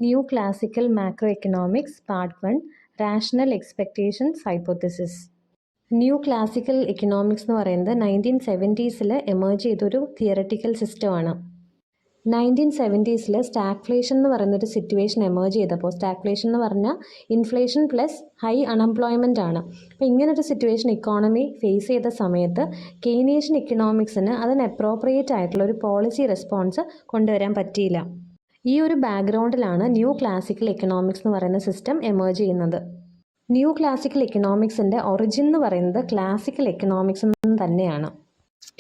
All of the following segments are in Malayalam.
New Classical Macroeconomics Part 1 Rational Expectations Hypothesis. New classical economics എന്ന് പറയുന്നത് 1970s എമേർജ് ചെയ്തൊരു തിയററ്റിക്കൽ സിസ്റ്റമാണ്. 1970s സ്റ്റാഗ്ഫ്ലേഷൻ എന്ന് പറയുന്നൊരു സിറ്റുവേഷൻ എമേർജ് ചെയ്തപ്പോൾ, സ്റ്റാഗ്ഫ്ലേഷൻ എന്ന് പറഞ്ഞാൽ ഇൻഫ്ലേഷൻ പ്ലസ് ഹൈ അൺഎംപ്ലോയ്മെൻ്റ് ആണ്. അപ്പോൾ ഇങ്ങനൊരു സിറ്റുവേഷൻ ഇക്കോണമി ഫേസ് ചെയ്ത സമയത്ത് കെയ്നീഷ്യൻ ഇക്കണോമിക്സിന് അതിന് അപ്രോപ്രിയേറ്റ് ആയിട്ടുള്ള ഒരു പോളിസി റെസ്പോൺസ് കൊണ്ടുവരാൻ പറ്റിയില്ല. ഈ ഒരു ബാക്ക്ഗ്രൗണ്ടിലാണ് ന്യൂ ക്ലാസിക്കൽ എക്കണോമിക്സ് എന്ന് പറയുന്ന സിസ്റ്റം എമേർജ് ചെയ്യുന്നത്. ന്യൂ ക്ലാസിക്കൽ എക്കണോമിക്സിൻ്റെ ഒറിജിൻ എന്ന് പറയുന്നത് ക്ലാസിക്കൽ എക്കണോമിക്സ് എന്ന് തന്നെയാണ്.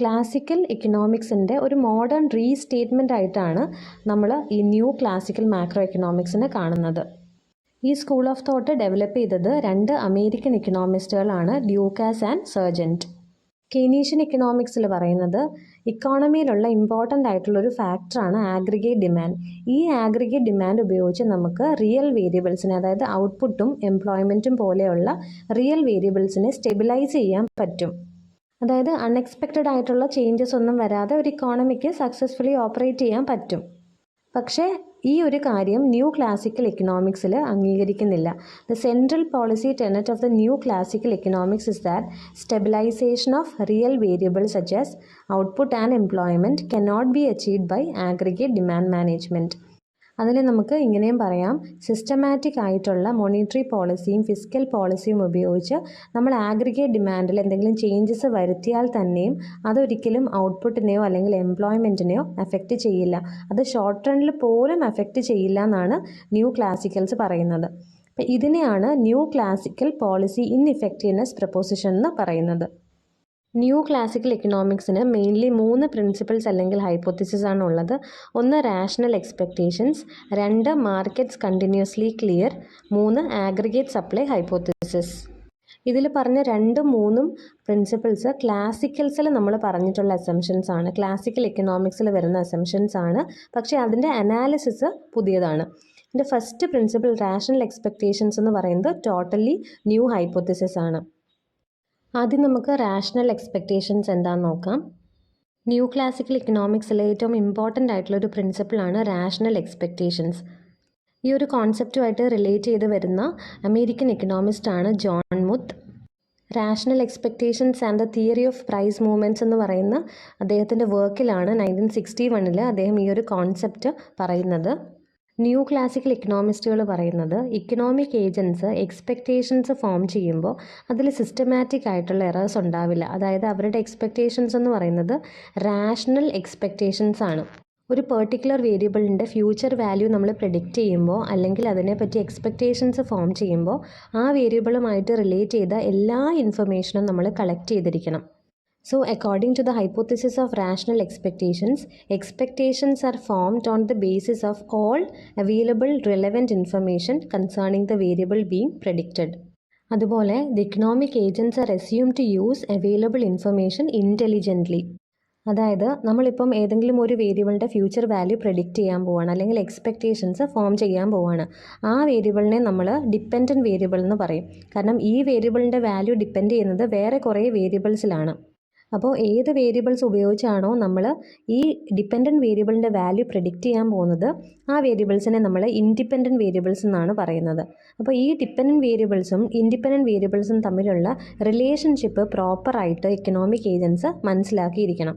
ക്ലാസിക്കൽ എക്കണോമിക്സിൻ്റെ ഒരു മോഡേൺ റീസ്റ്റേറ്റ്മെൻ്റ് ആയിട്ടാണ് നമ്മൾ ഈ ന്യൂ ക്ലാസിക്കൽ മാക്രോ എക്കണോമിക്സിനെ കാണുന്നത്. ഈ സ്കൂൾ ഓഫ് തോട്ട് ഡെവലപ്പ് ചെയ്തത് രണ്ട് അമേരിക്കൻ എക്കണോമിസ്റ്റുകളാണ്, ഡ്യൂക്കാസ് ആൻഡ് സർജൻറ്റ്. കെയ്നീഷ്യൻ എക്കണോമിക്സിൽ പറയുന്നത് ഇക്കോണമിയിലുള്ള ഇമ്പോർട്ടൻ്റ് ആയിട്ടുള്ളൊരു ഫാക്ടറാണ് ആഗ്രിഗേറ്റ് ഡിമാൻഡ്. ഈ ആഗ്രിഗേറ്റ് ഡിമാൻഡ് ഉപയോഗിച്ച് നമുക്ക് റിയൽ വേരിയബിൾസിനെ, അതായത് ഔട്ട്പുട്ടും എംപ്ലോയ്മെൻറ്റും പോലെയുള്ള റിയൽ വേരിയബിൾസിനെ സ്റ്റെബിലൈസ് ചെയ്യാൻ പറ്റും. അതായത് അൺഎക്സ്പെക്റ്റഡ് ആയിട്ടുള്ള ചേഞ്ചസ് ഒന്നും വരാതെ ഒരു ഇക്കോണമിക്ക് സക്സസ്ഫുള്ളി ഓപ്പറേറ്റ് ചെയ്യാൻ പറ്റും. പക്ഷേ ഈ ഒരു കാര്യം ന്യൂ ക്ലാസിക്കൽ എക്കണോമിക്സിൽ അംഗീകരിക്കുന്നില്ല. The central policy tenet of the new classical economics is that stabilisation of real variables such as output and employment cannot be achieved by aggregate demand management. അതിനെ നമുക്ക് ഇങ്ങനെയും പറയാം, സിസ്റ്റമാറ്റിക് ആയിട്ടുള്ള മോണിറ്ററി പോളിസിയും ഫിസ്ക്കൽ പോളിസിയും ഉപയോഗിച്ച് നമ്മൾ ആഗ്രിഗേറ്റ് ഡിമാൻഡിൽ എന്തെങ്കിലും ചേഞ്ചസ് വരുത്തിയാൽ തന്നെയും അതൊരിക്കലും ഔട്ട്പുട്ടിനെയോ അല്ലെങ്കിൽ എംപ്ലോയ്മെൻറ്റിനെയോ അഫക്റ്റ് ചെയ്യില്ല. അത് ഷോർട്ട് റണ്ണിൽ പോലും അഫക്റ്റ് ചെയ്യില്ല എന്നാണ് ന്യൂ ക്ലാസിക്കൽസ് പറയുന്നത്. അപ്പം ഇതിനെയാണ് ന്യൂ ക്ലാസിക്കൽ പോളിസി ഇൻഇഫക്റ്റീവ്നെസ് പ്രൊപ്പോസിഷൻ എന്ന് പറയുന്നത്. ന്യൂ ക്ലാസിക്കൽ എക്കണോമിക്സിന് മെയിൻലി 3 പ്രിൻസിപ്പിൾസ് അല്ലെങ്കിൽ ഹൈപ്പോത്തിസിസ് ആണ് ഉള്ളത്. ഒന്ന് rational expectations, 2 markets continuously clear, 3 aggregate supply hypothesis. ഇതിൽ പറഞ്ഞ 2, 3 പ്രിൻസിപ്പിൾസ് ക്ലാസിക്കൽസിൽ നമ്മൾ പറഞ്ഞിട്ടുള്ള അസംഷൻസ് ആണ്, ക്ലാസിക്കൽ എക്കണോമിക്സിൽ വരുന്ന അസംഷൻസ് ആണ്. പക്ഷേ അതിൻ്റെ അനാലിസിസ് പുതിയതാണ്. ഇതിൻ്റെ ഫസ്റ്റ് പ്രിൻസിപ്പിൾ റാഷണൽ എക്സ്പെക്റ്റേഷൻസ് എന്ന് പറയുന്നത് ടോട്ടലി ന്യൂ ഹൈപ്പോത്തിസിസ് ആണ്. ആദ്യം നമുക്ക് റാഷണൽ എക്സ്പെക്റ്റേഷൻസ് എന്താണെന്ന് നോക്കാം. ന്യൂ ക്ലാസിക്കൽ എക്കണോമിക്സിലെ ഏറ്റവും ഇമ്പോർട്ടൻ്റ് ആയിട്ടുള്ളൊരു പ്രിൻസിപ്പിളാണ് റാഷണൽ എക്സ്പെക്റ്റേഷൻസ്. ഈ ഒരു കോൺസെപ്റ്റുമായിട്ട് റിലേറ്റ് ചെയ്ത് വരുന്ന അമേരിക്കൻ എക്കണോമിസ്റ്റാണ് John Muth. Rational expectations and the theory of price movements എന്ന് പറയുന്ന അദ്ദേഹത്തിൻ്റെ വർക്കിലാണ് 1961 അദ്ദേഹം ഈ ഒരു കോൺസെപ്റ്റ് പറയുന്നത്. ന്യൂ ക്ലാസിക്കൽ എക്കണോമിസ്റ്റുകൾ പറയുന്നത് ഇക്കണോമിക് ഏജൻസ് എക്സ്പെക്റ്റേഷൻസ് ഫോം ചെയ്യുമ്പോൾ അതിൽ സിസ്റ്റമാറ്റിക് ആയിട്ടുള്ള എറേഴ്സ് ഉണ്ടാവില്ല. അതായത് അവരുടെ എക്സ്പെക്റ്റേഷൻസ് എന്ന് പറയുന്നത് റാഷണൽ എക്സ്പെക്റ്റേഷൻസ് ആണ്. ഒരു പെർട്ടിക്കുലർ വേരിയബിളിൻ്റെ ഫ്യൂച്ചർ വാല്യൂ നമ്മൾ പ്രെഡിക്റ്റ് ചെയ്യുമ്പോൾ അല്ലെങ്കിൽ അതിനെപ്പറ്റി എക്സ്പെക്റ്റേഷൻസ് ഫോം ചെയ്യുമ്പോൾ ആ വേരിയബിളുമായിട്ട് റിലേറ്റ് ചെയ്ത എല്ലാ ഇൻഫർമേഷനും നമ്മൾ കളക്ട് ചെയ്തിരിക്കണം. So, according to the hypothesis of rational expectations are formed on the basis of all available relevant information concerning the variable being predicted. അതുപോലെ the economic agents are assumed to use available information intelligently. അതായത് നമ്മളിപ്പം ഏതെങ്കിലും ഒരു വേരിയബിളിൻ്റെ ഫ്യൂച്ചർ വാല്യൂ പ്രെഡിക്റ്റ് ചെയ്യാൻ പോവുകയാണ് അല്ലെങ്കിൽ എക്സ്പെക്റ്റേഷൻസ് ഫോം ചെയ്യാൻ പോവുകയാണ്. ആ വേരിയബിളിനെ നമ്മൾ ഡിപ്പെൻഡൻറ്റ് വേരിയബിൾ എന്ന് പറയും. കാരണം ഈ വേരിയബിളിൻ്റെ വാല്യൂ ഡിപ്പെൻഡ് ചെയ്യുന്നത് വേറെ കുറേ വേരിയബിൾസിലാണ്. അപ്പോൾ ഏത് വേരിയബിൾസ് ഉപയോഗിച്ചാണോ നമ്മൾ ഈ ഡിപ്പെൻഡൻറ്റ് വേരിയബിളിൻ്റെ വാല്യൂ പ്രെഡിക്റ്റ് ചെയ്യാൻ പോകുന്നത് ആ വേരിയബിൾസിനെ നമ്മൾ ഇൻഡിപെൻഡൻറ്റ് വേരിയബിൾസ് എന്നാണ് പറയുന്നത്. അപ്പോൾ ഈ ഡിപ്പെൻഡൻറ്റ് വേരിയബിൾസും ഇൻഡിപെൻഡൻറ്റ് വേരിയബിൾസും തമ്മിലുള്ള റിലേഷൻഷിപ്പ് പ്രോപ്പറായിട്ട് എക്കണോമിക് ഏജൻസ് മനസ്സിലാക്കിയിരിക്കണം.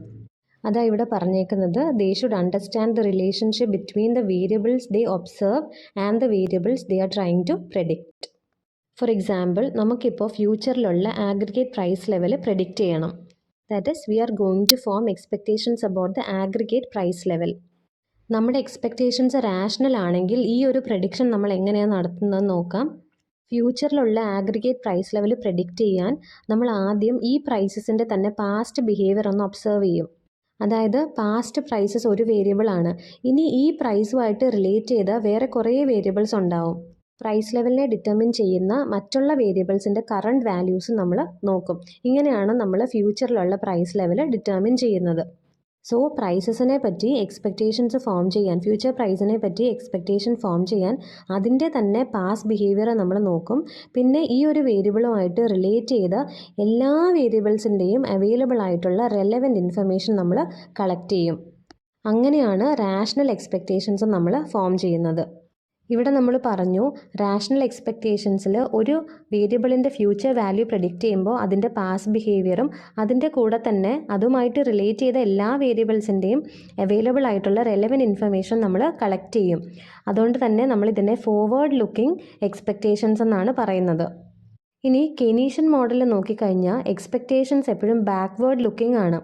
അതാ ഇവിടെ പറഞ്ഞേക്കുന്നത് they should understand the relationship between the variables they observe and the variables they are trying to predict. For example, നമുക്കിപ്പോൾ ഫ്യൂച്ചറിലുള്ള ആഗ്രിഗേറ്റ് പ്രൈസ് ലെവൽ പ്രെഡിക്റ്റ് ചെയ്യണം. That is, we are going to form expectations about the aggregate price level. നമ്മുടെ എക്സ്പെക്റ്റേഷൻസ് റാഷണൽ ആണെങ്കിൽ ഈ ഒരു പ്രഡിക്ഷൻ നമ്മൾ എങ്ങനെയാണ് നടത്തുന്നതെന്ന് നോക്കാം. ഫ്യൂച്ചറിലുള്ള ആഗ്രിഗേറ്റ് പ്രൈസ് ലെവൽ പ്രെഡിക്റ്റ് ചെയ്യാൻ നമ്മൾ ആദ്യം ഈ പ്രൈസസിൻ്റെ തന്നെ പാസ്റ്റ് ബിഹേവിയർ ഒന്ന് ഒബ്സർവ് ചെയ്യും. അതായത് പാസ്റ്റ് പ്രൈസസ് ഒരു വേരിയബിൾ ആണ്. ഇനി ഈ പ്രൈസുമായിട്ട് റിലേറ്റ് ചെയ്ത വേറെ കുറേ വേരിയബിൾസ് ഉണ്ടാവും. പ്രൈസ് ലെവലിനെ ഡിറ്റർമിൻ ചെയ്യുന്ന മറ്റുള്ള വേരിയബിൾസിൻ്റെ കറണ്ട് വാല്യൂസ് നമ്മൾ നോക്കും. ഇങ്ങനെയാണ് നമ്മൾ ഫ്യൂച്ചറിലുള്ള പ്രൈസ് ലെവൽ ഡിറ്റർമിൻ ചെയ്യുന്നത്. സോ പ്രൈസസിനെ പറ്റി എക്സ്പെക്റ്റേഷൻസ് ഫോം ചെയ്യാൻ, ഫ്യൂച്ചർ പ്രൈസിനെ പറ്റി എക്സ്പെക്റ്റേഷൻ ഫോം ചെയ്യാൻ അതിൻ്റെ തന്നെ പാസ്റ്റ് ബിഹേവിയർ നമ്മൾ നോക്കും. പിന്നെ ഈ ഒരു വേരിയബിളുമായിട്ട് റിലേറ്റ് ചെയ്ത എല്ലാ വേരിയബിൾസിൻ്റെയും അവൈലബിൾ ആയിട്ടുള്ള റെലവൻറ്റ് ഇൻഫർമേഷൻ നമ്മൾ കളക്ട് ചെയ്യും. അങ്ങനെയാണ് റാഷണൽ എക്സ്പെക്റ്റേഷൻസ് നമ്മൾ ഫോം ചെയ്യുന്നത്. ഇവിടെ നമ്മൾ പറഞ്ഞു റാഷണൽ എക്സ്പെക്റ്റേഷൻസിൽ ഒരു വേരിയബിളിൻ്റെ ഫ്യൂച്ചർ വാല്യൂ പ്രെഡിക്റ്റ് ചെയ്യുമ്പോൾ അതിൻ്റെ പാസ്റ്റ് ബിഹേവിയറും അതിൻ്റെ കൂടെ തന്നെ അതുമായിട്ട് റിലേറ്റ് ചെയ്ത എല്ലാ വേരിയബിൾസിൻ്റെയും അവൈലബിൾ ആയിട്ടുള്ള റെലവൻറ്റ് ഇൻഫർമേഷൻ നമ്മൾ കളക്ട് ചെയ്യും. അതുകൊണ്ട് തന്നെ നമ്മൾ ഇതിനെ ഫോർവേഡ് ലുക്കിംഗ് എക്സ്പെക്റ്റേഷൻസ് എന്നാണ് പറയുന്നത്. ഇനി കെയ്നീഷ്യൻ മോഡൽ നോക്കിക്കഴിഞ്ഞാൽ എക്സ്പെക്റ്റേഷൻസ് എപ്പോഴും ബാക്ക്വേർഡ് ലുക്കിംഗ് ആണ്.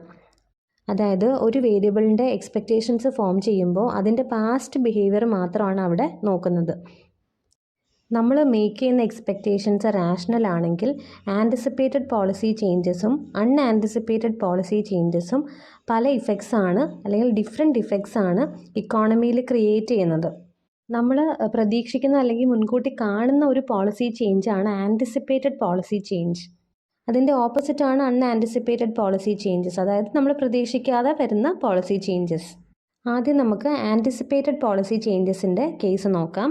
അതായത് ഒരു വേരിയബിളിൻ്റെ എക്സ്പെക്റ്റേഷൻസ് ഫോം ചെയ്യുമ്പോൾ അതിൻ്റെ പാസ്റ്റ് ബിഹേവിയർ മാത്രമാണ് അവിടെ നോക്കുന്നത്. നമ്മൾ മേക്ക് ചെയ്യുന്ന എക്സ്പെക്റ്റേഷൻസ് റാഷണൽ ആണെങ്കിൽ ആൻറ്റിസിപ്പേറ്റഡ് പോളിസി ചേഞ്ചസും അൺആൻറ്റിസിപ്പേറ്റഡ് പോളിസി ചേഞ്ചസും പല ഇഫക്ട്സ് ആണ് അല്ലെങ്കിൽ ഡിഫറെൻറ്റ് ഇഫക്ട്സ് ആണ് ഇക്കോണമിയിൽ ക്രിയേറ്റ് ചെയ്യുന്നത്. നമ്മൾ പ്രതീക്ഷിക്കുന്ന അല്ലെങ്കിൽ മുൻകൂട്ടി കാണുന്ന ഒരു പോളിസി ചേഞ്ചാണ് ആൻറ്റിസിപ്പേറ്റഡ് പോളിസി ചേഞ്ച്. അതിൻ്റെ ഓപ്പോസിറ്റാണ് അൺആൻറ്റിസിപ്പേറ്റഡ് പോളിസി ചേഞ്ചസ്, അതായത് നമ്മൾ പ്രതീക്ഷിക്കാതെ വരുന്ന പോളിസി ചേഞ്ചസ്. ആദ്യം നമുക്ക് ആൻറ്റിസിപ്പേറ്റഡ് പോളിസി ചേഞ്ചസിൻ്റെ കേസ് നോക്കാം.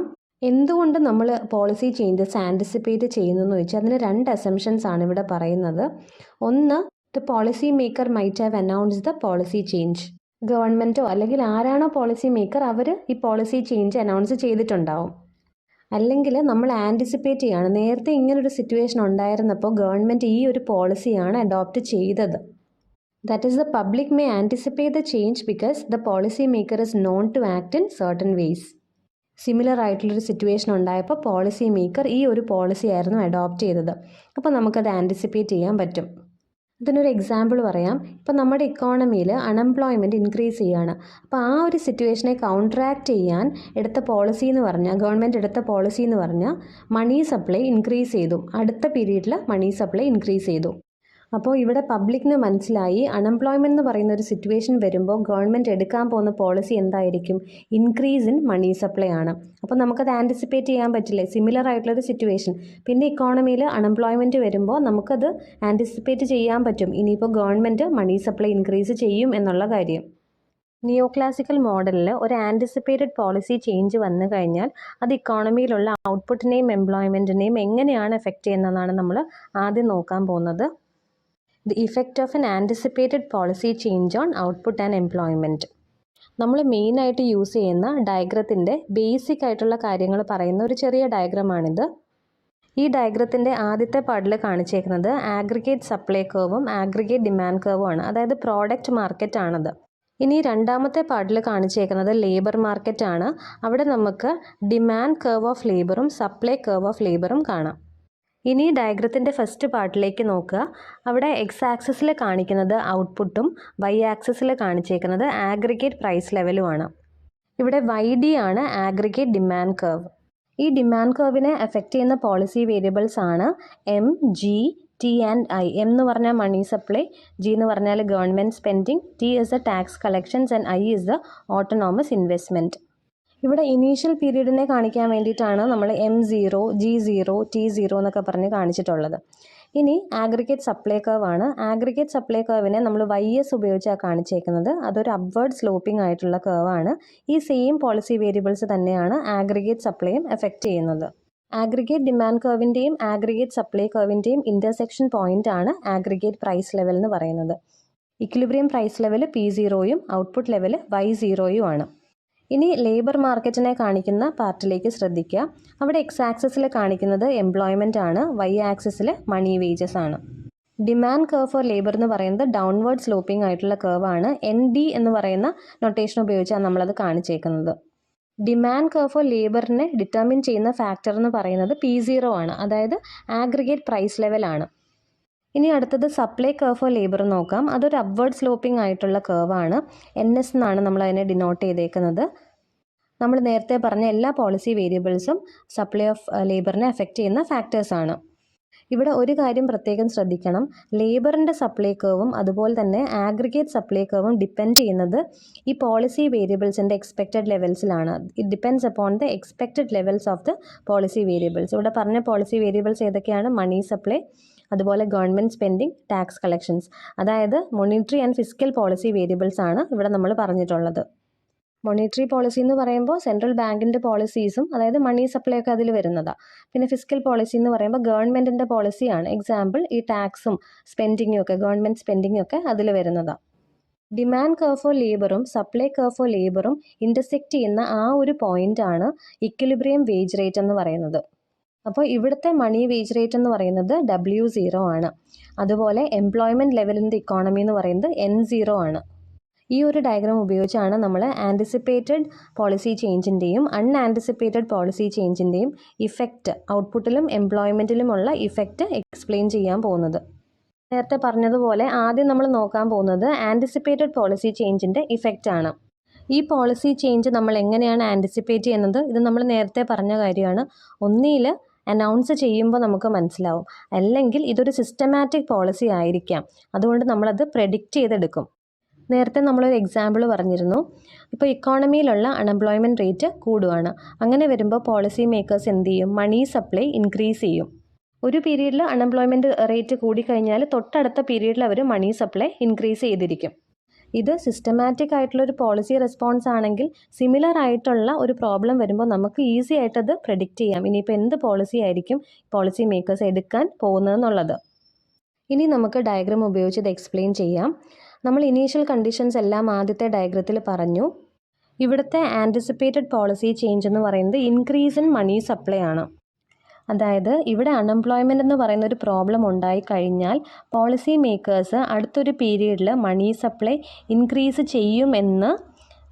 എന്തുകൊണ്ട് നമ്മൾ പോളിസി ചേഞ്ചസ് ആൻറ്റിസിപ്പേറ്റ് ചെയ്യുന്നു എന്ന് വെച്ചാൽ അതിന് 2 അസംഷൻസ് ആണ് ഇവിടെ പറയുന്നത്. ഒന്ന്, the policy maker might have announced the policy change. ഗവൺമെൻറ്റോ അല്ലെങ്കിൽ ആരാണോ പോളിസി മേക്കർ അവർ ഈ പോളിസി ചേഞ്ച് അനൗൺസ് ചെയ്തിട്ടുണ്ടാവും. അല്ലെങ്കിൽ നമ്മൾ ആൻറ്റിസിപ്പേറ്റ് ചെയ്യാണ്, നേരത്തെ ഇങ്ങനൊരു സിറ്റുവേഷൻ ഉണ്ടായിരുന്നപ്പോൾ ഗവൺമെൻറ് ഈ ഒരു പോളിസിയാണ് അഡോപ്റ്റ് ചെയ്തത്. That is the public may anticipate the change because the policy maker is known to act in certain ways. Similar ആയിട്ടുള്ളൊരു സിറ്റുവേഷൻ ഉണ്ടായപ്പോൾ പോളിസി മേക്കർ ഈ ഒരു പോളിസി ആയിരുന്നു അഡോപ്റ്റ് ചെയ്തത്. അപ്പോൾ നമുക്കത് ആൻറ്റിസിപ്പേറ്റ് ചെയ്യാൻ പറ്റും. ഇതിനൊരു എക്സാമ്പിൾ പറയാം. ഇപ്പോൾ നമ്മുടെ ഇക്കോണമിയിൽ അൺഎംപ്ലോയ്മെൻറ്റ് ഇൻക്രീസ് ചെയ്യുകയാണ്. അപ്പോൾ ആ ഒരു സിറ്റുവേഷനെ കൗണ്ടറാക്ട് ചെയ്യാൻ എടുത്ത പോളിസി എന്ന് പറഞ്ഞാൽ ഗവൺമെൻറ് എടുത്ത പോളിസി എന്ന് പറഞ്ഞാൽ മണി സപ്ലൈ ഇൻക്രീസ് ചെയ്തു. അടുത്ത പീരീഡിൽ മണി സപ്ലൈ ഇൻക്രീസ് ചെയ്തു. അപ്പോൾ ഇവിടെ പബ്ലിക്കിന് മനസ്സിലായി അൺഎംപ്ലോയ്മെൻറ്റ് എന്ന് പറയുന്ന ഒരു സിറ്റുവേഷൻ വരുമ്പോൾ ഗവൺമെൻറ് എടുക്കാൻ പോകുന്ന പോളിസി എന്തായിരിക്കും? ഇൻക്രീസ് ഇൻ മണി സപ്ലൈ ആണ്. അപ്പോൾ നമുക്കത് ആൻറ്റിസിപ്പേറ്റ് ചെയ്യാൻ പറ്റില്ലേ, സിമിലർ ആയിട്ടുള്ളൊരു സിറ്റുവേഷൻ. പിന്നെ ഇക്കോണമിയിൽ അൺഎംപ്ലോയ്മെൻറ്റ് വരുമ്പോൾ നമുക്കത് ആൻറ്റിസിപ്പേറ്റ് ചെയ്യാൻ പറ്റും, ഇനിയിപ്പോൾ ഗവൺമെൻറ് മണി സപ്ലൈ ഇൻക്രീസ് ചെയ്യും എന്നുള്ള കാര്യം. നിയോ ക്ലാസിക്കൽ മോഡലിൽ ഒരു ആൻറ്റിസിപ്പേറ്റഡ് പോളിസി ചേഞ്ച് വന്നു കഴിഞ്ഞാൽ അത് ഇക്കോണമിയിലുള്ള ഔട്ട്പുട്ടിനെയും എംപ്ലോയ്മെൻറ്റിനെയും എങ്ങനെയാണ് എഫക്റ്റ് ചെയ്യുന്നതെന്നാണ് നമ്മൾ ആദ്യം നോക്കാൻ പോകുന്നത്. The effect of an anticipated policy change on output and employment. നമ്മൾ മെയിനായിട്ട് യൂസ് ചെയ്യുന്ന ഡയഗ്രത്തിൻ്റെ ബേസിക് ആയിട്ടുള്ള കാര്യങ്ങൾ പറയുന്ന ഒരു ചെറിയ ഡയഗ്രമാണിത്. ഈ ഡയഗ്രത്തിൻ്റെ ആദ്യത്തെ പാർട്ടിൽ കാണിച്ചേക്കുന്നത് ആഗ്രിഗേറ്റ് സപ്ലൈ കർവും ആഗ്രിഗേറ്റ് ഡിമാൻഡ് കർവും ആണ്, അതായത് പ്രോഡക്റ്റ് മാർക്കറ്റ് ആണത്. ഇനി രണ്ടാമത്തെ പാർട്ടിൽ കാണിച്ചേക്കുന്നത് ലേബർ മാർക്കറ്റ് ആണ്. അവിടെ നമുക്ക് ഡിമാൻഡ് കർവ് ഓഫ് ലേബറും സപ്ലൈ കർവ് ഓഫ് ലേബറും കാണാം. ഇനി ഡയഗ്രത്തിൻ്റെ ഫസ്റ്റ് പാർട്ടിലേക്ക് നോക്കുക. അവിടെ എക്സ് ആക്സിസിൽ കാണിക്കുന്നത് ഔട്ട്പുട്ടും വൈ ആക്സിസിൽ കാണിച്ചേക്കുന്നത് ആഗ്രിഗേറ്റ് പ്രൈസ് ലെവലുമാണ്. ഇവിടെ YD ആണ് ആഗ്രിഗേറ്റ് ഡിമാൻഡ് കർവ്. ഈ ഡിമാൻഡ് കർവിനെ എഫക്റ്റ് ചെയ്യുന്ന പോളിസി വേരിയബിൾസ് ആണ് M, G, T and I. M എന്ന് പറഞ്ഞാൽ മണി സപ്ലൈ, G എന്ന് പറഞ്ഞാൽ government spending, T is the tax collections and I is the autonomous investment. ഇവിടെ ഇനീഷ്യൽ പീരീഡിനെ കാണിക്കാൻ വേണ്ടിയിട്ടാണ് നമ്മൾ M0, G0, T0 എന്നൊക്കെ പറഞ്ഞ് കാണിച്ചിട്ടുള്ളത്. ഇനി ആഗ്രിഗേറ്റ് സപ്ലൈ കർവ് ആണ്. ആഗ്രിഗേറ്റ് സപ്ലൈ കർവിനെ നമ്മൾ YS ഉപയോഗിച്ചാണ് കാണിച്ചേക്കുന്നത്. അതൊരു അപ്വേർഡ് സ്ലോപ്പിംഗ് ആയിട്ടുള്ള കർവാണ്. ഈ സെയിം പോളിസി വേരിയബിൾസ് തന്നെയാണ് ആഗ്രിഗേറ്റ് സപ്ലൈയും എഫക്റ്റ് ചെയ്യുന്നത്. ആഗ്രിഗേറ്റ് ഡിമാൻഡ് കർവിൻ്റെയും ആഗ്രിഗേറ്റ് സപ്ലൈ കർവിൻ്റെയും ഇൻ്റർസെക്ഷൻ പോയിൻ്റ് ആണ് ആഗ്രിഗേറ്റ് പ്രൈസ് ലെവൽ എന്ന് പറയുന്നത്. ഇക്വിലിബ്രിയം പ്രൈസ് ലെവൽ P0യും ഔട്ട്പുട്ട് ലെവൽ Y0യും ആണ്. ഇനി ലേബർ മാർക്കറ്റിനെ കാണിക്കുന്ന പാർട്ടിലേക്ക് ശ്രദ്ധിക്കുക. അവിടെ എക്സ് ആക്സിസിൽ കാണിക്കുന്നത് എംപ്ലോയ്മെൻ്റ് ആണ്, വൈ ആക്സിസിൽ മണി വേജസ് ആണ്. ഡിമാൻഡ് കർവ് ഫോർ ലേബർ എന്ന് പറയുന്നത് ഡൗൺവേർഡ് സ്ലോപ്പിംഗ് ആയിട്ടുള്ള കർവാണ്. ND എന്ന് പറയുന്ന നൊട്ടേഷൻ ഉപയോഗിച്ചാണ് നമ്മളത് കാണിച്ചേക്കുന്നത്. ഡിമാൻഡ് കർവ് ഫോർ ലേബറിനെ ഡിറ്റർമിൻ ചെയ്യുന്ന ഫാക്ടർ എന്ന് പറയുന്നത് P0 ആണ്, അതായത് ആഗ്രിഗേറ്റ് പ്രൈസ് ലെവലാണ്. ഇനി അടുത്തത് സപ്ലൈ കർവ് ഫോർ ലേബർ നോക്കാം. അതൊരു അപ്വേർഡ് സ്ലോപ്പിംഗ് ആയിട്ടുള്ള കർവാണ്. NS എന്നാണ് നമ്മൾ അതിനെ ഡിനോട്ട് ചെയ്തേക്കുന്നത്. നമ്മൾ നേരത്തെ പറഞ്ഞ എല്ലാ പോളിസി വേരിയബിൾസും സപ്ലൈ ഓഫ് ലേബറിനെ എഫക്റ്റ് ചെയ്യുന്ന ഫാക്ടേഴ്സാണ്. ഇവിടെ ഒരു കാര്യം പ്രത്യേകം ശ്രദ്ധിക്കണം. ലേബറിൻ്റെ സപ്ലൈ കർവും അതുപോലെ തന്നെ ആഗ്രിഗേറ്റ് സപ്ലൈ കർവും ഡിപ്പെൻഡ് ചെയ്യുന്നത് ഈ പോളിസി വേരിയബിൾസിൻ്റെ എക്സ്പെക്റ്റഡ് ലെവൽസിലാണ്. It depends upon the expected levels of the policy variables. ഇവിടെ പറഞ്ഞ പോളിസി വേരിയബിൾസ് ഏതൊക്കെയാണ്? മണി സപ്ലൈ, അതുപോലെ ഗവൺമെൻറ് സ്പെൻഡിങ്, ടാക്സ് കളക്ഷൻസ്. അതായത് monetary and fiscal policy variables ആണ് ഇവിടെ നമ്മൾ പറഞ്ഞിട്ടുള്ളത്. മൊണിറ്ററി പോളിസി എന്ന് പറയുമ്പോൾ സെൻട്രൽ ബാങ്കിൻ്റെ പോളിസീസും അതായത് മണി സപ്ലൈ ഒക്കെ അതിൽ വരുന്നതാണ്. പിന്നെ ഫിസ്ക്കൽ പോളിസി എന്ന് പറയുമ്പോൾ ഗവൺമെൻറ്റിൻ്റെ പോളിസിയാണ്. എക്സാമ്പിൾ ഈ ടാക്സും സ്പെൻഡിങ്ങും ഒക്കെ, ഗവൺമെൻറ് സ്പെൻഡിങ്ങും ഒക്കെ അതിൽ വരുന്നതാണ്. ഡിമാൻഡ് കർവ് ഫോർ ലേബറും സപ്ലൈ കർവ് ഫോർ ലേബറും ഇൻ്റർസെക്റ്റ് ചെയ്യുന്ന ആ ഒരു പോയിൻ്റാണ് ഇക്വിലിബ്രിയം വേജ് റേറ്റ് എന്ന് പറയുന്നത്. അപ്പോൾ ഇവിടുത്തെ മണി വേജ് റേറ്റ് എന്ന് പറയുന്നത് W0 ആണ്. അതുപോലെ employment level in the economy എന്ന് പറയുന്നത് N0 ആണ്. ഈ ഒരു ഡയഗ്രാം ഉപയോഗിച്ചാണ് നമ്മൾ ആൻറ്റിസിപ്പേറ്റഡ് പോളിസി ചേഞ്ചിൻ്റെയും അൺആൻറ്റിസിപ്പേറ്റഡ് പോളിസി ചേഞ്ചിൻ്റെയും ഇഫക്റ്റ്, ഔട്ട്പുട്ടിലും എംപ്ലോയ്മെൻറ്റിലുമുള്ള ഇഫക്റ്റ് എക്സ്പ്ലെയിൻ ചെയ്യാൻ പോകുന്നത്. നേരത്തെ പറഞ്ഞതുപോലെ ആദ്യം നമ്മൾ നോക്കാൻ പോകുന്നത് ആൻറ്റിസിപ്പേറ്റഡ് പോളിസി ചേഞ്ചിൻ്റെ ഇഫക്റ്റ് ആണ്. ഈ പോളിസി ചേഞ്ച് നമ്മൾ എങ്ങനെയാണ് ആൻറ്റിസിപ്പേറ്റ് ചെയ്യുന്നത്? ഇത് നമ്മൾ നേരത്തെ പറഞ്ഞ കാര്യമാണ്. ഒന്നിൽ അനൗൺസ് ചെയ്യുമ്പോൾ നമുക്ക് മനസ്സിലാവും, അല്ലെങ്കിൽ ഇതൊരു സിസ്റ്റമാറ്റിക് പോളിസി ആയിരിക്കാം. അതുകൊണ്ട് നമ്മളത് പ്രെഡിക്റ്റ് ചെയ്തെടുക്കും. നേരത്തെ നമ്മളൊരു എക്സാമ്പിൾ പറഞ്ഞിരുന്നു. ഇപ്പോൾ ഇക്കോണമിയിലുള്ള അൺഎംപ്ലോയ്മെൻറ്റ് റേറ്റ് കൂടുകയാണ്. അങ്ങനെ വരുമ്പോൾ പോളിസി മേക്കേഴ്സ് എന്ത് ചെയ്യും? മണി സപ്ലൈ ഇൻക്രീസ് ചെയ്യും. ഒരു പീരീഡിൽ അൺഎംപ്ലോയ്മെൻറ്റ് റേറ്റ് കൂടിക്കഴിഞ്ഞാൽ തൊട്ടടുത്ത പീരീഡിൽ അവർ മണി സപ്ലൈ ഇൻക്രീസ് ചെയ്തിരിക്കും. ഇത് സിസ്റ്റമാറ്റിക് ആയിട്ടുള്ളൊരു പോളിസി റെസ്പോൺസ് ആണെങ്കിൽ സിമിലർ ആയിട്ടുള്ള ഒരു പ്രോബ്ലം വരുമ്പോൾ നമുക്ക് ഈസി ആയിട്ടത് പ്രെഡിക്റ്റ് ചെയ്യാം. ഇനിയിപ്പോൾ എന്ത് പോളിസി ആയിരിക്കും പോളിസി മേക്കേഴ്സ് എടുക്കാൻ പോകുന്നതെന്നുള്ളത്. ഇനി നമുക്ക് ഡയഗ്രാം ഉപയോഗിച്ച് ഇത് എക്സ്പ്ലെയിൻ ചെയ്യാം. നമ്മൾ ഇനീഷ്യൽ കണ്ടീഷൻസ് എല്ലാം ആദ്യത്തെ ഡയഗ്രത്തിൽ പറഞ്ഞു. ഇവിടുത്തെ ആൻറ്റിസിപ്പേറ്റഡ് പോളിസി ചേഞ്ച് എന്ന് പറയുന്നത് ഇൻക്രീസ് ഇൻ മണി സപ്ലൈ ആണ്. അതായത് ഇവിടെ അൺഎംപ്ലോയ്മെൻ്റ് എന്ന് പറയുന്ന ഒരു പ്രോബ്ലം ഉണ്ടായിക്കഴിഞ്ഞാൽ പോളിസി മേക്കേഴ്സ് അടുത്തൊരു പീരീഡിൽ മണി സപ്ലൈ ഇൻക്രീസ് ചെയ്യുമെന്ന്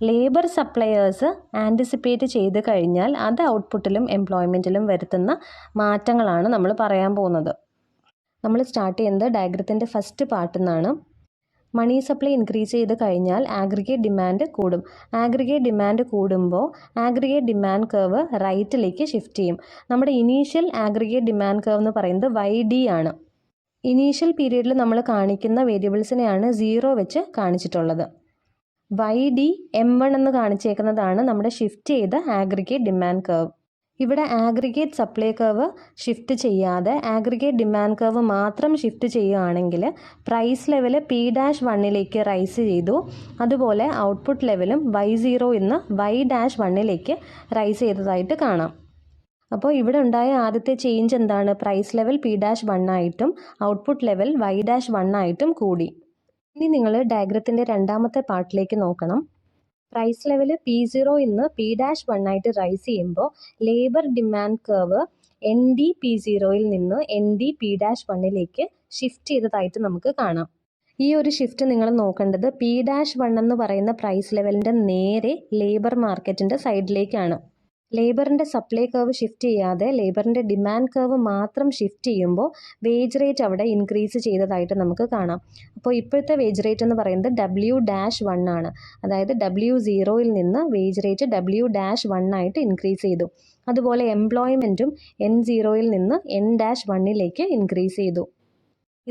ലേബർ സപ്ലയേഴ്സ് ആൻറ്റിസിപ്പേറ്റ് ചെയ്ത് കഴിഞ്ഞാൽ അത് ഔട്ട്പുട്ടിലും എംപ്ലോയ്മെൻറ്റിലും വരുത്തുന്ന മാറ്റങ്ങളാണ് നമ്മൾ പറയാൻ പോകുന്നത്. നമ്മൾ സ്റ്റാർട്ട് ചെയ്യുന്നത് ഡയഗ്രത്തിൻ്റെ ഫസ്റ്റ് പാർട്ടിൽ നിന്നാണ്. മണി സപ്ലൈ ഇൻക്രീസ് ചെയ്ത് കഴിഞ്ഞാൽ ആഗ്രിഗേറ്റ് ഡിമാൻഡ് കൂടും. ആഗ്രിഗേറ്റ് ഡിമാൻഡ് കൂടുമ്പോൾ ആഗ്രിഗേറ്റ് ഡിമാൻഡ് കർവ് റൈറ്റിലേക്ക് ഷിഫ്റ്റ് ചെയ്യും. നമ്മുടെ ഇനീഷ്യൽ ആഗ്രിഗേറ്റ് ഡിമാൻഡ് കർവ് എന്ന് പറയുന്നത് YD ആണ്. ഇനീഷ്യൽ പീരീഡിൽ നമ്മൾ കാണിക്കുന്ന വേരിയബിൾസിനെയാണ് 0 വെച്ച് കാണിച്ചിട്ടുള്ളത്. YD M1 എന്ന് കാണിച്ചേക്കുന്നതാണ് നമ്മുടെ ഷിഫ്റ്റ് ചെയ്ത ആഗ്രിഗേറ്റ് ഡിമാൻഡ് കർവ്. ഇവിടെ ആഗ്രിഗേറ്റ് സപ്ലൈ കർവ് ഷിഫ്റ്റ് ചെയ്യാതെ ആഗ്രിഗേറ്റ് ഡിമാൻഡ് കർവ് മാത്രം ഷിഫ്റ്റ് ചെയ്യുകയാണെങ്കിൽ പ്രൈസ് ലെവൽ P-1ലേക്ക് റൈസ് ചെയ്തു. അതുപോലെ ഔട്ട്പുട്ട് ലെവലും Y0 ഇന്ന് Y-1ലേക്ക് റൈസ് ചെയ്തതായിട്ട് കാണാം. അപ്പോൾ ഇവിടെ ഉണ്ടായ ആദ്യത്തെ ചേഞ്ച് എന്താണ്? പ്രൈസ് ലെവൽ P-1 ആയിട്ടും ഔട്ട്പുട്ട് ലെവൽ Y-1 ആയിട്ടും കൂടി. ഇനി നിങ്ങൾ ഡയഗ്രത്തിൻ്റെ രണ്ടാമത്തെ പാർട്ടിലേക്ക് നോക്കണം. പ്രൈസ് ലെവൽ P0 ഇന്ന് P-1 ആയിട്ട് റൈസ് ചെയ്യുമ്പോൾ ലേബർ ഡിമാൻഡ് കർവ് ND-P0യിൽ നിന്ന് ND-P-1ലേക്ക് ഷിഫ്റ്റ് ചെയ്തതായിട്ട് നമുക്ക് കാണാം. ഈ ഒരു ഷിഫ്റ്റ് നിങ്ങൾ നോക്കേണ്ടത് P-1 എന്ന് പറയുന്ന പ്രൈസ് ലെവലിൻ്റെ നേരെ ലേബർ മാർക്കറ്റിൻ്റെ സൈഡിലേക്കാണ്. ലേബറിൻ്റെ സപ്ലൈ കർവ് ഷിഫ്റ്റ് ചെയ്യാതെ ലേബറിൻ്റെ ഡിമാൻഡ് കർവ് മാത്രം ഷിഫ്റ്റ് ചെയ്യുമ്പോൾ വേജ് റേറ്റ് അവിടെ ഇൻക്രീസ് ചെയ്തതായിട്ട് നമുക്ക് കാണാം. അപ്പോൾ ഇപ്പോഴത്തെ വേജ് റേറ്റ് എന്ന് പറയുന്നത് W-1 ആണ്. അതായത് W0യിൽ നിന്ന് വേജ് റേറ്റ് W-1 ആയിട്ട് ഇൻക്രീസ് ചെയ്തു. അതുപോലെ എംപ്ലോയ്മെൻറ്റും N0യിൽ നിന്ന് N-1ലേക്ക് ഇൻക്രീസ് ചെയ്തു.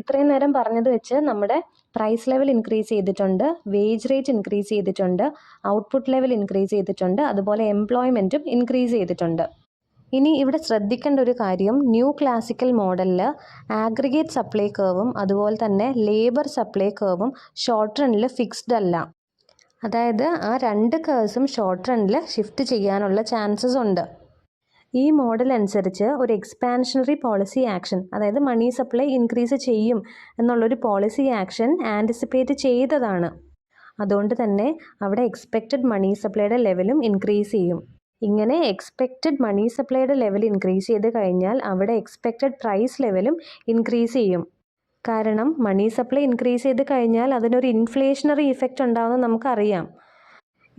ഇത്രയും നേരം പറഞ്ഞത് വെച്ച് നമ്മുടെ പ്രൈസ് ലെവൽ ഇൻക്രീസ് ചെയ്തിട്ടുണ്ട്, വേജ് റേറ്റ് ഇൻക്രീസ് ചെയ്തിട്ടുണ്ട്, ഔട്ട്പുട്ട് ലെവൽ ഇൻക്രീസ് ചെയ്തിട്ടുണ്ട്, അതുപോലെ എംപ്ലോയ്മെൻറ്റും ഇൻക്രീസ് ചെയ്തിട്ടുണ്ട്. ഇനി ഇവിടെ ശ്രദ്ധിക്കേണ്ട ഒരു കാര്യം, ന്യൂ ക്ലാസിക്കൽ മോഡലിൽ ആഗ്രിഗേറ്റ് സപ്ലൈ കർവും അതുപോലെ തന്നെ ലേബർ സപ്ലൈ കർവും ഷോർട്ട് റണ്ണിൽ ഫിക്സ്ഡ് അല്ല. അതായത് ആ രണ്ട് കർവ്സും ഷോർട്ട് റണ്ണിൽ ഷിഫ്റ്റ് ചെയ്യാനുള്ള ചാൻസസ് ഉണ്ട്. ഈ മോഡൽ അനുസരിച്ച് ഒരു എക്സ്പാൻഷണറി പോളിസി ആക്ഷൻ, അതായത് മണി സപ്ലൈ ഇൻക്രീസ് ചെയ്യും എന്നുള്ളൊരു പോളിസി ആക്ഷൻ ആൻറ്റിസിപ്പേറ്റ് ചെയ്തതാണ്. അതുകൊണ്ട് തന്നെ അവിടെ എക്സ്പെക്റ്റഡ് മണി സപ്ലൈയുടെ ലെവലും ഇൻക്രീസ് ചെയ്യും. ഇങ്ങനെ എക്സ്പെക്റ്റഡ് മണി സപ്ലൈയുടെ ലെവൽ ഇൻക്രീസ് ചെയ്ത് കഴിഞ്ഞാൽ അവിടെ എക്സ്പെക്റ്റഡ് പ്രൈസ് ലെവലും ഇൻക്രീസ് ചെയ്യും. കാരണം മണി സപ്ലൈ ഇൻക്രീസ് ചെയ്ത് കഴിഞ്ഞാൽ അതിനൊരു ഇൻഫ്ലേഷണറി ഇഫക്റ്റ് ഉണ്ടാകുമെന്ന് നമുക്കറിയാം.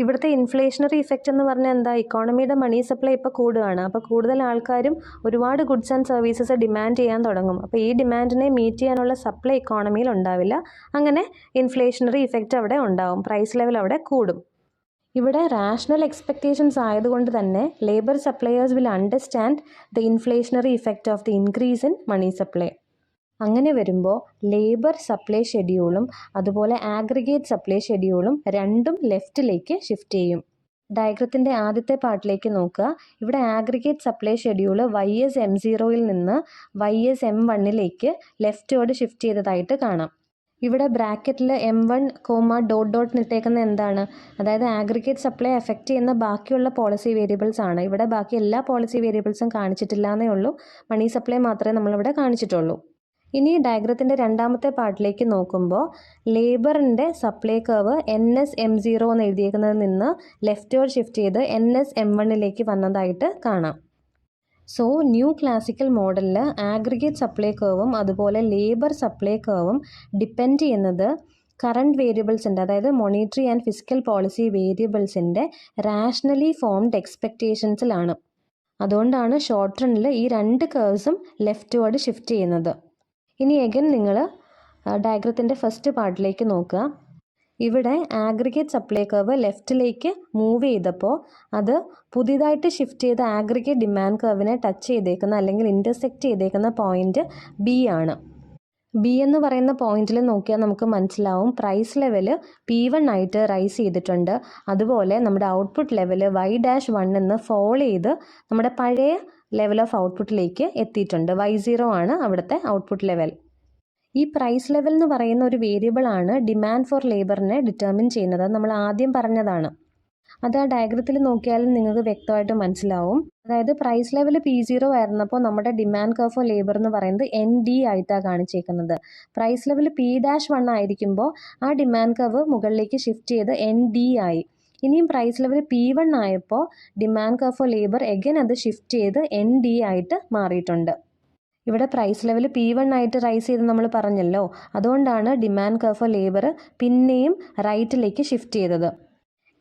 ഇവിടുത്തെ ഇൻഫ്ലേഷണറി ഇഫക്റ്റ് എന്ന് പറഞ്ഞാൽ എന്താ? ഇക്കോണമിയുടെ മണി സപ്ലൈ ഇപ്പോൾ കൂടുകയാണ്. അപ്പോൾ കൂടുതൽ ആൾക്കാരും ഒരുപാട് ഗുഡ്സ് ആൻഡ് സർവീസസ് ഡിമാൻഡ് ചെയ്യാൻ തുടങ്ങും. അപ്പോൾ ഈ ഡിമാൻഡിനെ മീറ്റ് ചെയ്യാനുള്ള സപ്ലൈ ഇക്കോണമിയിൽ ഉണ്ടാവില്ല. അങ്ങനെ ഇൻഫ്ലേഷണറി ഇഫക്റ്റ് അവിടെ ഉണ്ടാവും, പ്രൈസ് ലെവൽ അവിടെ കൂടും. ഇവിടെ റാഷണൽ എക്സ്പെക്റ്റേഷൻസ് ആയതുകൊണ്ട് തന്നെ labour suppliers will understand the inflationary effect of the increase in money supply. അങ്ങനെ വരുമ്പോൾ ലേബർ സപ്ലൈ ഷെഡ്യൂളും അതുപോലെ ആഗ്രിഗേറ്റ് സപ്ലൈ ഷെഡ്യൂളും രണ്ടും ലെഫ്റ്റിലേക്ക് ഷിഫ്റ്റ് ചെയ്യും. ഡയഗ്രത്തിൻ്റെ ആദ്യത്തെ പാർട്ടിലേക്ക് നോക്കുക. ഇവിടെ ആഗ്രിഗേറ്റ് സപ്ലൈ ഷെഡ്യൂൾ YS-M0യിൽ നിന്ന് YS-M1ലേക്ക് ലെഫ്റ്റോട് ഷിഫ്റ്റ് ചെയ്തതായിട്ട് കാണാം. ഇവിടെ ബ്രാക്കറ്റിൽ M1, ... ഇട്ടേക്കുന്ന എന്താണ്? അതായത് ആഗ്രിഗേറ്റ് സപ്ലൈ എഫക്റ്റ് ചെയ്യുന്ന ബാക്കിയുള്ള പോളിസി വേരിയബിൾസ് ആണ്. ഇവിടെ ബാക്കി എല്ലാ പോളിസി വേരിയബിൾസും കാണിച്ചിട്ടില്ല എന്നേ ഉള്ളൂ. മണി സപ്ലൈ മാത്രമേ നമ്മളിവിടെ കാണിച്ചിട്ടുള്ളൂ. ഇനി ഡയഗ്രത്തിൻ്റെ രണ്ടാമത്തെ പാർട്ടിലേക്ക് നോക്കുമ്പോൾ ലേബറിൻ്റെ സപ്ലൈ കർവ് NS-M0 എന്ന് എഴുതിയേക്കുന്നതിൽ നിന്ന് ലെഫ്റ്റ്വേർഡ് ഷിഫ്റ്റ് ചെയ്ത് NS-M1ലേക്ക് വന്നതായിട്ട് കാണാം. സോ ന്യൂ ക്ലാസിക്കൽ മോഡലിൽ ആഗ്രിഗേറ്റ് സപ്ലൈ കർവും അതുപോലെ ലേബർ സപ്ലൈ കർവും ഡിപ്പെൻഡ് ചെയ്യുന്നത് കറണ്ട് വേരിയബിൾസിൻ്റെ, അതായത് മോണിറ്ററി ആൻഡ് ഫിസിക്കൽ പോളിസി വേരിയബിൾസിൻ്റെ റാഷണലി ഫോംഡ് എക്സ്പെക്റ്റേഷൻസിലാണ്. അതുകൊണ്ടാണ് ഷോർട്ട് റണ്ണിൽ ഈ രണ്ട് കർവ്സും ലെഫ്റ്റ്വേർഡ് ഷിഫ്റ്റ് ചെയ്യുന്നത്. ഇനി എഗൻ നിങ്ങൾ ഡയഗ്രത്തിൻ്റെ ഫസ്റ്റ് പാർട്ടിലേക്ക് നോക്കുക. ഇവിടെ ആഗ്രിഗേറ്റ് സപ്ലൈ കർവ് ലെഫ്റ്റിലേക്ക് മൂവ് ചെയ്തപ്പോൾ അത് പുതിയതായിട്ട് ഷിഫ്റ്റ് ചെയ്ത ആഗ്രിഗേറ്റ് ഡിമാൻഡ് കർവിനെ ടച്ച് ചെയ്തേക്കുന്ന അല്ലെങ്കിൽ ഇൻ്റർസെക്റ്റ് ചെയ്തേക്കുന്ന പോയിൻറ്റ് B ആണ്. B എന്ന് പറയുന്ന പോയിന്റിൽ നോക്കിയാൽ നമുക്ക് മനസ്സിലാവും പ്രൈസ് ലെവൽ P1 ആയിട്ട് റൈസ് ചെയ്തിട്ടുണ്ട്. അതുപോലെ നമ്മുടെ ഔട്ട്പുട്ട് ലെവൽ Y-1 എന്ന് ഫോൾ ചെയ്ത് നമ്മുടെ പഴയ ലെവൽ ഓഫ് ഔട്ട്പുട്ടിലേക്ക് എത്തിയിട്ടുണ്ട്. Y0 ആണ് അവിടുത്തെ ഔട്ട്പുട്ട് ലെവൽ. ഈ പ്രൈസ് ലെവൽ എന്ന് പറയുന്ന ഒരു വേരിയബിൾ ആണ് ഡിമാൻഡ് ഫോർ ലേബറിനെ ഡിറ്റർമിൻ ചെയ്യുന്നത്. നമ്മൾ ആദ്യം പറഞ്ഞതാണ്. അത് ആ ഡയഗ്രത്തിൽ നോക്കിയാലും നിങ്ങൾക്ക് വ്യക്തമായിട്ട് മനസ്സിലാവും. അതായത് പ്രൈസ് ലെവൽ P0 ആയിരുന്നപ്പോൾ നമ്മുടെ ഡിമാൻഡ് കർവ് ഫോർ ലേബർ എന്ന് പറയുന്നത് ND ആയിട്ടാണ് കാണിച്ചേക്കുന്നത്. പ്രൈസ് ലെവൽ P-1 ആയിരിക്കുമ്പോൾ ആ ഡിമാൻഡ് കർവ് മുകളിലേക്ക് ഷിഫ്റ്റ് ചെയ്ത് ND ആയി. ഇനിയും പ്രൈസ് ലെവൽ P1 ആയപ്പോൾ demand curve four labour again അത് ഷിഫ്റ്റ് ചെയ്ത് ND ആയിട്ട് മാറിയിട്ടുണ്ട്. ഇവിടെ പ്രൈസ് ലെവൽ P1 ആയിട്ട് റൈസ് ചെയ്ത് നമ്മൾ പറഞ്ഞല്ലോ. അതുകൊണ്ടാണ് ഡിമാൻഡ് കർവ് ഫോർ ലേബർ പിന്നെയും റൈറ്റിലേക്ക് ഷിഫ്റ്റ് ചെയ്തത്.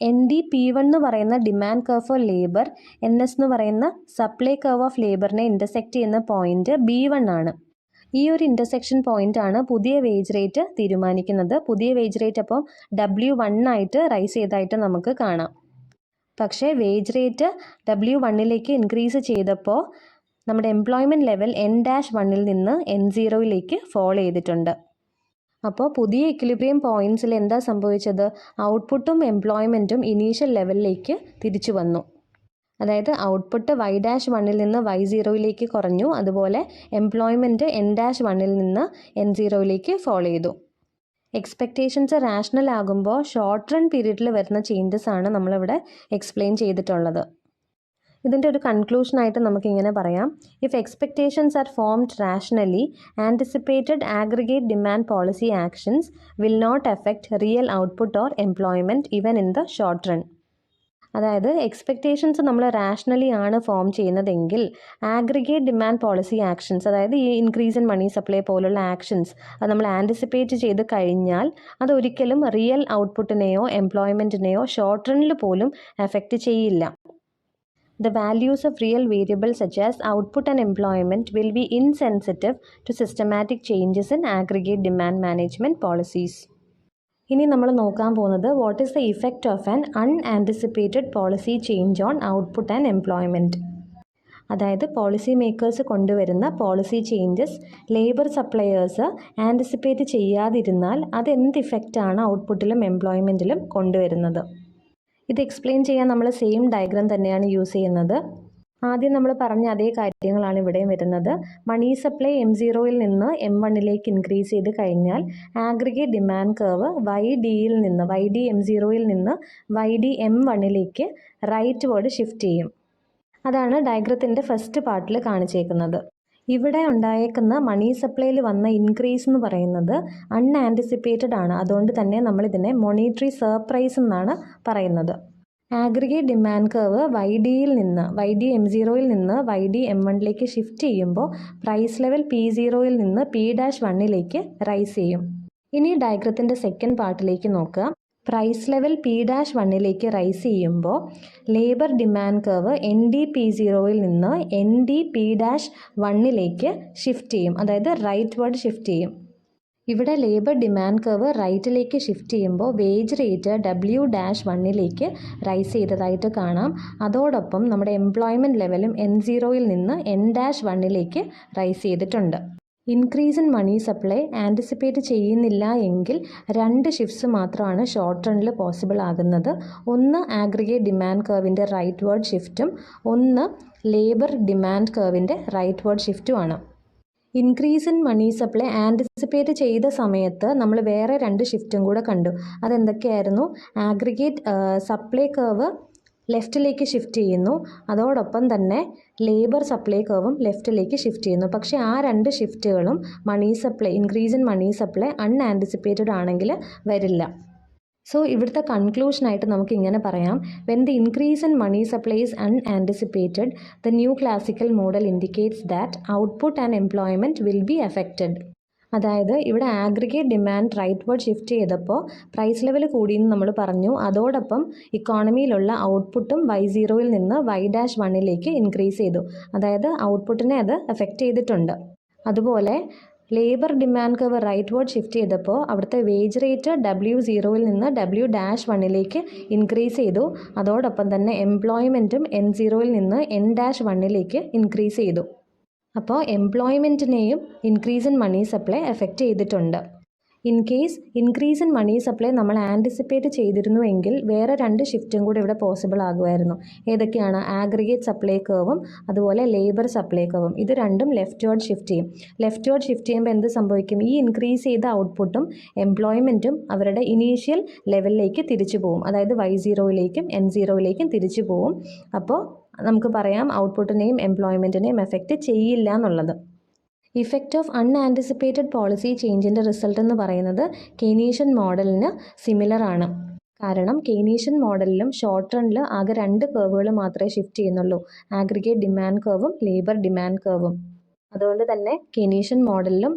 ND-P1 എന്ന് പറയുന്ന demand curve four labour NS എന്ന് പറയുന്ന സപ്ലൈ കർവ് ഓഫ് ലേബറിനെ ഇൻ്റർസെക്റ്റ് ചെയ്യുന്ന പോയിന്റ് B1 ആണ്. ഈ ഒരു ഇൻ്റർസെക്ഷൻ പോയിന്റ് ആണ് പുതിയ വേജ് റേറ്റ് തീരുമാനിക്കുന്നത്. പുതിയ വേജ് റേറ്റ് അപ്പം W1 ആയിട്ട് റൈസ് ചെയ്തതായിട്ട് നമുക്ക് കാണാം. പക്ഷേ വേജ് റേറ്റ് W1ലേക്ക് ഇൻക്രീസ് ചെയ്തപ്പോൾ നമ്മുടെ എംപ്ലോയ്മെൻറ്റ് ലെവൽ N-1ൽ നിന്ന് N0യിലേക്ക് ഫോൾ ചെയ്തിട്ടുണ്ട്. അപ്പോൾ പുതിയ ഇക്വിലിബ്രിയം പോയിൻറ്റ്സിൽ എന്താ സംഭവിച്ചത്? ഔട്ട്പുട്ടും എംപ്ലോയ്മെൻറ്റും ഇനീഷ്യൽ ലെവലിലേക്ക് തിരിച്ചു വന്നു. അതായത് ഔട്ട്പുട്ട് Y-1ൽ നിന്ന് Y0യിലേക്ക് കുറഞ്ഞു. അതുപോലെ എംപ്ലോയ്മെൻറ്റ് N-1ൽ നിന്ന് N0യിലേക്ക് ഫോൾ ചെയ്തു. എക്സ്പെക്റ്റേഷൻസ് റാഷണൽ ആകുമ്പോൾ ഷോർട്ട് റൺ പീരീഡിൽ വരുന്ന ചേഞ്ചസ് ആണ് നമ്മളിവിടെ എക്സ്പ്ലെയിൻ ചെയ്തിട്ടുള്ളത്. ഇതിൻ്റെ ഒരു കൺക്ലൂഷനായിട്ട് നമുക്കിങ്ങനെ പറയാം. If expectations are formed rationally, anticipated aggregate demand policy actions will not effect real output or employment even in the short run. അതായത് എക്സ്പെക്റ്റേഷൻസ് നമ്മൾ റാഷണലി ആണ് ഫോം ചെയ്യുന്നതെങ്കിൽ ആഗ്രിഗേറ്റ് ഡിമാൻഡ് പോളിസി ആക്ഷൻസ്, അതായത് ഈ ഇൻക്രീസ് ഇൻ മണി സപ്ലൈ പോലുള്ള ആക്ഷൻസ് അത് നമ്മൾ ആൻറ്റിസിപ്പേറ്റ് ചെയ്ത് കഴിഞ്ഞാൽ അതൊരിക്കലും റിയൽ ഔട്ട്പുട്ടിനെയോ എംപ്ലോയ്മെൻറ്റിനെയോ ഷോർട്ട് റണ്ണിൽ പോലും എഫക്റ്റ് ചെയ്യില്ല. The values of real variables such as output and employment will be insensitive to systematic changes in aggregate demand management policies. ഇനി നമ്മൾ നോക്കാൻ പോകുന്നത് what is the effect of an unanticipated policy change on output and employment. അതായത് പോളിസി മേക്കേഴ്സ് കൊണ്ടുവരുന്ന policy changes labour suppliers anticipate ചെയ്യാതിരുന്നാൽ അത് എന്ത് ഇഫക്റ്റാണ് ഔട്ട്പുട്ടിലും എംപ്ലോയ്മെൻറ്റിലും കൊണ്ടുവരുന്നത്? ഇത് എക്സ്പ്ലെയിൻ ചെയ്യാൻ നമ്മൾ സെയിം ഡയഗ്രാം തന്നെയാണ് യൂസ് ചെയ്യുന്നത്. ആദ്യം നമ്മൾ പറഞ്ഞ അതേ കാര്യങ്ങളാണ് ഇവിടെയും വരുന്നത്. മണി സപ്ലൈ M0യിൽ നിന്ന് M1ലേക്ക് ഇൻക്രീസ് ചെയ്ത് കഴിഞ്ഞാൽ ആഗ്രിഗേറ്റ് ഡിമാൻഡ് കർവ് YD M0യിൽ നിന്ന് YD M1ലേക്ക് റൈറ്റ് വേർഡ് ഷിഫ്റ്റ് ചെയ്യും. അതാണ് ഡയഗ്രത്തിൻ്റെ ഫസ്റ്റ് പാർട്ടിൽ കാണിച്ചേക്കുന്നത്. ഇവിടെ ഉണ്ടായേക്കുന്ന മണി സപ്ലൈയിൽ വന്ന ഇൻക്രീസ് എന്ന് പറയുന്നത് അൺആൻറ്റിസിപ്പേറ്റഡ് ആണ്. അതുകൊണ്ട് തന്നെ നമ്മളിതിനെ മോണിറ്ററി സർപ്രൈസ് എന്നാണ് പറയുന്നത്. ആഗ്രിഗേറ്റ് ഡിമാൻഡ് കർവ് YD M0യിൽ നിന്ന് YD M1ലേക്ക് ഷിഫ്റ്റ് ചെയ്യുമ്പോൾ പ്രൈസ് ലെവൽ P0യിൽ നിന്ന് P-1ലേക്ക് റൈസ് ചെയ്യും. ഇനി ഡയഗ്രത്തിൻ്റെ സെക്കൻഡ് പാർട്ടിലേക്ക് നോക്കുക. പ്രൈസ് ലെവൽ P-1ലേക്ക് റൈസ് ചെയ്യുമ്പോൾ ലേബർ ഡിമാൻഡ് കർവ് ND-P0യിൽ നിന്ന് ND-P-1ലേക്ക് ഷിഫ്റ്റ് ചെയ്യും. അതായത് റൈറ്റ് വേർഡ് ഷിഫ്റ്റ് ചെയ്യും. ഇവിടെ ലേബർ ഡിമാൻഡ് കർവ് റൈറ്റിലേക്ക് ഷിഫ്റ്റ് ചെയ്യുമ്പോൾ വേജ് റേറ്റ് W-1ലേക്ക് റൈസ് ചെയ്തതായിട്ട് കാണാം. അതോടൊപ്പം നമ്മുടെ എംപ്ലോയ്മെൻറ്റ് ലെവലും N0യിൽ നിന്ന് N-1ലേക്ക് റൈസ് ചെയ്തിട്ടുണ്ട്. Increase in money supply anticipate ചെയ്യുന്നില്ല എങ്കിൽ 2 ഷിഫ്റ്റ്സ് മാത്രമാണ് ഷോർട്ട് റണ്ണിൽ പോസിബിൾ ആകുന്നത്. ഒന്ന് ആഗ്രിഗേറ്റ് ഡിമാൻഡ് കർവിൻ്റെ റൈറ്റ് വേർഡ് ഷിഫ്റ്റും ഒന്ന് ലേബർ ഡിമാൻഡ് കർവിൻ്റെ റൈറ്റ് വേർഡ് ഷിഫ്റ്റുമാണ്. Increase in money supply anticipate ചെയ്ത സമയത്ത് നമ്മൾ വേറെ 2 ഷിഫ്റ്റും കൂടെ കണ്ടു. അതെന്തൊക്കെയായിരുന്നു? ആഗ്രിഗേറ്റ് സപ്ലൈ കർവ് ലെഫ്റ്റിലേക്ക് ഷിഫ്റ്റ് ചെയ്യുന്നു. അതോടൊപ്പം തന്നെ ലേബർ സപ്ലൈ കർവും ലെഫ്റ്റിലേക്ക് ഷിഫ്റ്റ് ചെയ്യുന്നു. പക്ഷേ ആ രണ്ട് ഷിഫ്റ്റുകളും money supply, increase in money supply unanticipated ആണെങ്കിൽ വരില്ല. സോ ഇവിടുത്തെ കൺക്ലൂഷനായിട്ട് നമുക്ക് ഇങ്ങനെ പറയാം, when the increase in money supply is unanticipated the new classical model indicates that output and employment will be affected. അതായത് ഇവിടെ ആഗ്രിഗേറ്റ് ഡിമാൻഡ് റൈറ്റ്വേർഡ് ഷിഫ്റ്റ് ചെയ്തപ്പോൾ പ്രൈസ് ലെവൽ കൂടിയെന്ന് നമ്മൾ പറഞ്ഞു. അതോടൊപ്പം ഇക്കോണമിയിലുള്ള ഔട്ട്പുട്ടും Y0യിൽ നിന്ന് Y-1ലേക്ക് ഇൻക്രീസ് ചെയ്തു. അതായത് ഔട്ട്പുട്ടിനെ അത് എഫക്റ്റ് ചെയ്തിട്ടുണ്ട്. അതുപോലെ ലേബർ ഡിമാൻഡ് കർവ് റൈറ്റ്വേർഡ് ഷിഫ്റ്റ് ചെയ്തപ്പോൾ അവിടുത്തെ വേജ് റേറ്റ് W0യിൽ നിന്ന് W-1ലേക്ക് ഇൻക്രീസ് ചെയ്തു. അതോടൊപ്പം തന്നെ എംപ്ലോയ്മെൻറ്റും N0യിൽ നിന്ന് N-1ലേക്ക് ഇൻക്രീസ് ചെയ്തു. അപ്പോൾ എംപ്ലോയ്മെൻറ്റിനെയും increase in money supply affect ചെയ്തിട്ടുണ്ട്. In case increase in money supply നമ്മൾ ആൻറ്റിസിപ്പേറ്റ് ചെയ്തിരുന്നുവെങ്കിൽ വേറെ രണ്ട് ഷിഫ്റ്റും കൂടി ഇവിടെ പോസിബിൾ ആകുമായിരുന്നു. ഏതൊക്കെയാണ്? ആഗ്രിഗേറ്റ് സപ്ലൈ കർവും അതുപോലെ ലേബർ സപ്ലൈ കർവും. ഇത് രണ്ടും ലെഫ്റ്റ്വേർഡ് ഷിഫ്റ്റ് ചെയ്യും. ലെഫ്റ്റ്വേർഡ് ഷിഫ്റ്റ് ചെയ്യുമ്പോൾ എന്ത് സംഭവിക്കും? ഈ ഇൻക്രീസ് ചെയ്ത ഔട്ട്പുട്ടും എംപ്ലോയ്മെൻറ്റും അവരുടെ ഇനീഷ്യൽ ലെവലിലേക്ക് തിരിച്ചു പോകും. അതായത് Y0യിലേക്കും N0യിലേക്കും തിരിച്ചു പോകും. അപ്പോൾ നമുക്ക് പറയാം ഔട്ട്പുട്ടിനെയും എംപ്ലോയ്മെൻറ്റിനെയും എഫക്റ്റ് ചെയ്യില്ല എന്നുള്ളത്. ഇഫക്റ്റ് ഓഫ് അൺആൻറ്റിസിപ്പേറ്റഡ് പോളിസി ചേഞ്ചിൻ്റെ റിസൾട്ട് എന്ന് പറയുന്നത് കെയ്നീഷ്യൻ മോഡലിന് സിമിലർ ആണ്. കാരണം കെയ്നീഷ്യൻ മോഡലിലും ഷോർട്ട് റണ്ണിൽ ആകെ രണ്ട് കർവുകൾ മാത്രമേ ഷിഫ്റ്റ് ചെയ്യുന്നുള്ളൂ, ആഗ്രിഗേറ്റ് ഡിമാൻഡ് കർവും ലേബർ ഡിമാൻഡ് കർവും. അതുകൊണ്ട് തന്നെ കെയ്നീഷ്യൻ മോഡലിലും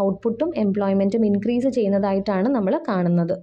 ഔട്ട്പുട്ടും എംപ്ലോയ്മെൻറ്റും ഇൻക്രീസ് ചെയ്യുന്നതായിട്ടാണ് നമ്മൾ കാണുന്നത്.